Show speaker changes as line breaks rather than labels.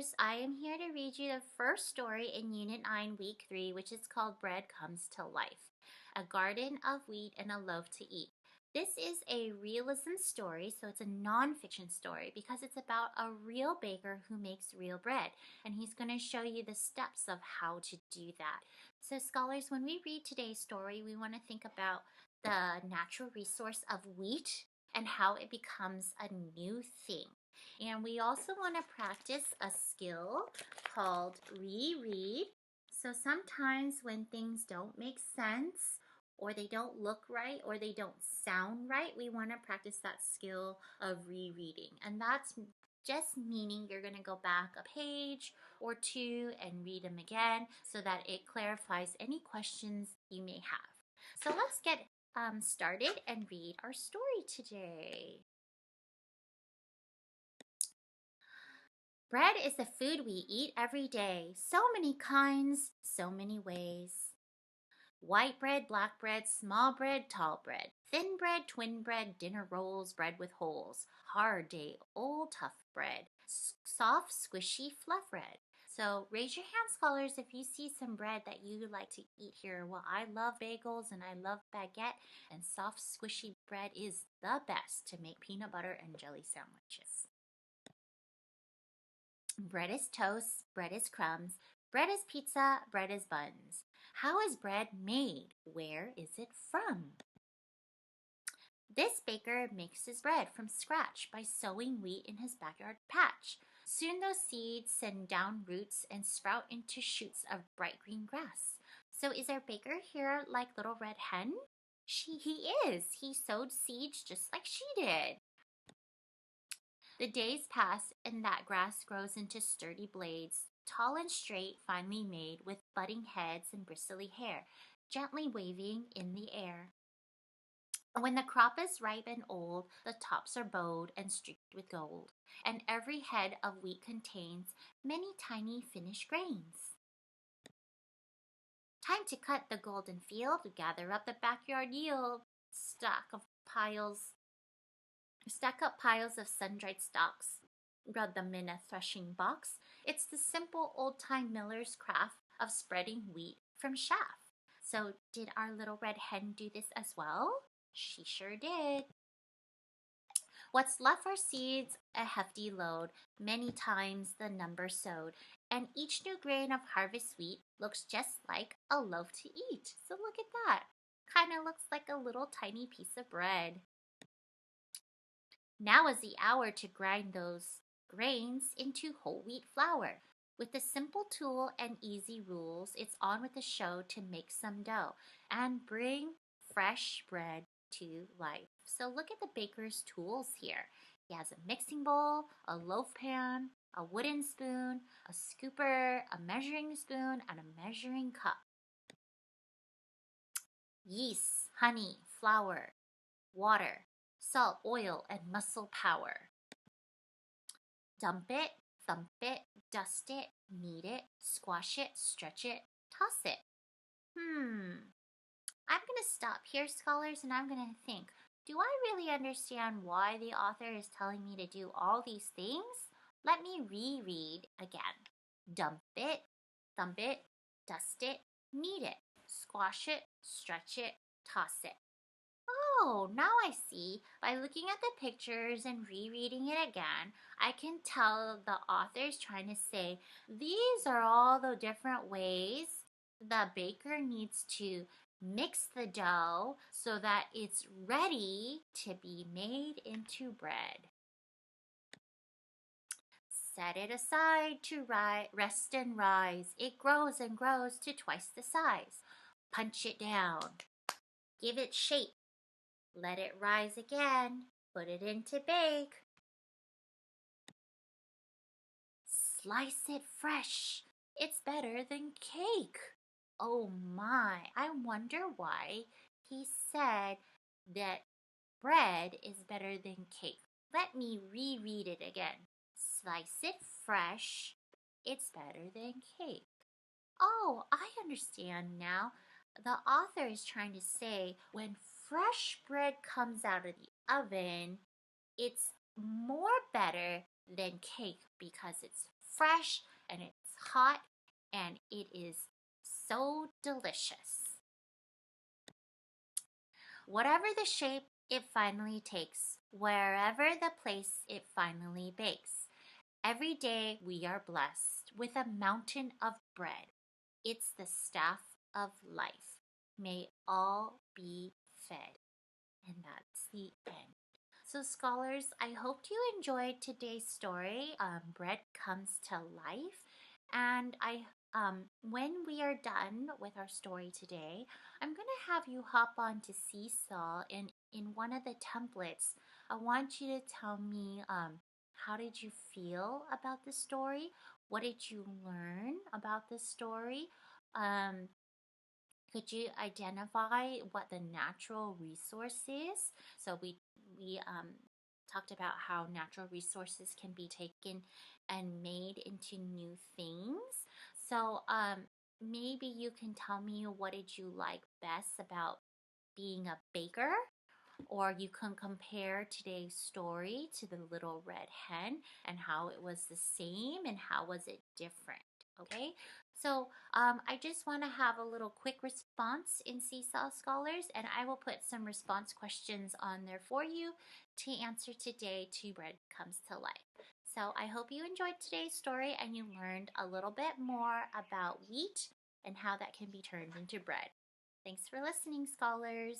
scholars, I am here to read you the first story in Unit 9, Week 3, which is called Bread Comes to Life, A Garden of Wheat and a Loaf to Eat. This is a realism story, so it's a nonfiction story because it's about a real baker who makes real bread, and he's going to show you the steps of how to do that. So scholars, when we read today's story, we want to think about the natural resource of wheat and how it becomes a new thing. And we also want to practice a skill called reread. So sometimes when things don't make sense, or they don't look right, or they don't sound right, we want to practice that skill of rereading. And that's just meaning you're going to go back a page or two and read them again so that it clarifies any questions you may have. So let's get started and read our story today. Bread is the food we eat every day. So many kinds, so many ways. White bread, black bread, small bread, tall bread. Thin bread, twin bread, dinner rolls, bread with holes. Hard day, old tough bread. Soft, squishy, fluff bread. So raise your hand, scholars, if you see some bread that you like to eat here. Well, I love bagels and I love baguette, and soft, squishy bread is the best to make peanut butter and jelly sandwiches. Bread is toast, bread is crumbs, bread is pizza, bread is buns. How is bread made? Where is it from? This baker makes his bread from scratch by sowing wheat in his backyard patch. Soon those seeds send down roots and sprout into shoots of bright green grass. So is our baker here like Little Red Hen? He is. He sowed seeds just like she did. The days pass and that grass grows into sturdy blades, tall and straight, finely made, with budding heads and bristly hair, gently waving in the air. When the crop is ripe and old, the tops are bowed and streaked with gold, and every head of wheat contains many tiny finished grains. Time to cut the golden field, gather up the backyard yield, stack up piles of sun-dried stalks, rub them in a threshing box. It's the simple old-time miller's craft of spreading wheat from chaff. So did our little red hen do this as well? She sure did. What's left are seeds, a hefty load, many times the number sowed, and each new grain of harvest wheat looks just like a loaf to eat. So look at that. Kind of looks like a little tiny piece of bread. Now is the hour to grind those grains into whole wheat flour. With a simple tool and easy rules, it's on with the show to make some dough and bring fresh bread to life. So look at the baker's tools here. He has a mixing bowl, a loaf pan, a wooden spoon, a scooper, a measuring spoon, and a measuring cup. Yeast, honey, flour, water, salt, oil, and muscle power. Dump it, thump it, dust it, knead it, squash it, stretch it, toss it. I'm going to stop here, scholars, and I'm going to think, do I really understand why the author is telling me to do all these things? Let me reread again. Dump it, thump it, dust it, knead it, squash it, stretch it, toss it. Oh, now I see. By looking at the pictures and rereading it again, I can tell the author is trying to say these are all the different ways the baker needs to mix the dough so that it's ready to be made into bread. Set it aside to rest and rise. It grows and grows to twice the size. Punch it down. Give it shape. Let it rise again. Put it in to bake. Slice it fresh. It's better than cake. Oh my, I wonder why he said that bread is better than cake. Let me reread it again. Slice it fresh. It's better than cake. Oh, I understand now. The author is trying to say when fresh bread comes out of the oven, it's more better than cake because it's fresh and it's hot and it is so delicious. Whatever the shape it finally takes, wherever the place it finally bakes, every day we are blessed with a mountain of bread. It's the staff of life. May all be fed. And that's the end. So, scholars, I hope you enjoyed today's story. Bread comes to life, and when we are done with our story today, I'm gonna have you hop on to Seesaw, and in one of the templates, I want you to tell me how did you feel about the story? What did you learn about the story? Um, could you identify what the natural resource is? So we talked about how natural resources can be taken and made into new things. So maybe you can tell me what did you like best about being a baker, or you can compare today's story to the little red hen and how it was the same and how was it different. Okay, so I just want to have a little quick response in Seesaw Scholars, and I will put some response questions on there for you to answer today to Bread Comes to Life. So I hope you enjoyed today's story and you learned a little bit more about wheat and how that can be turned into bread. Thanks for listening, scholars.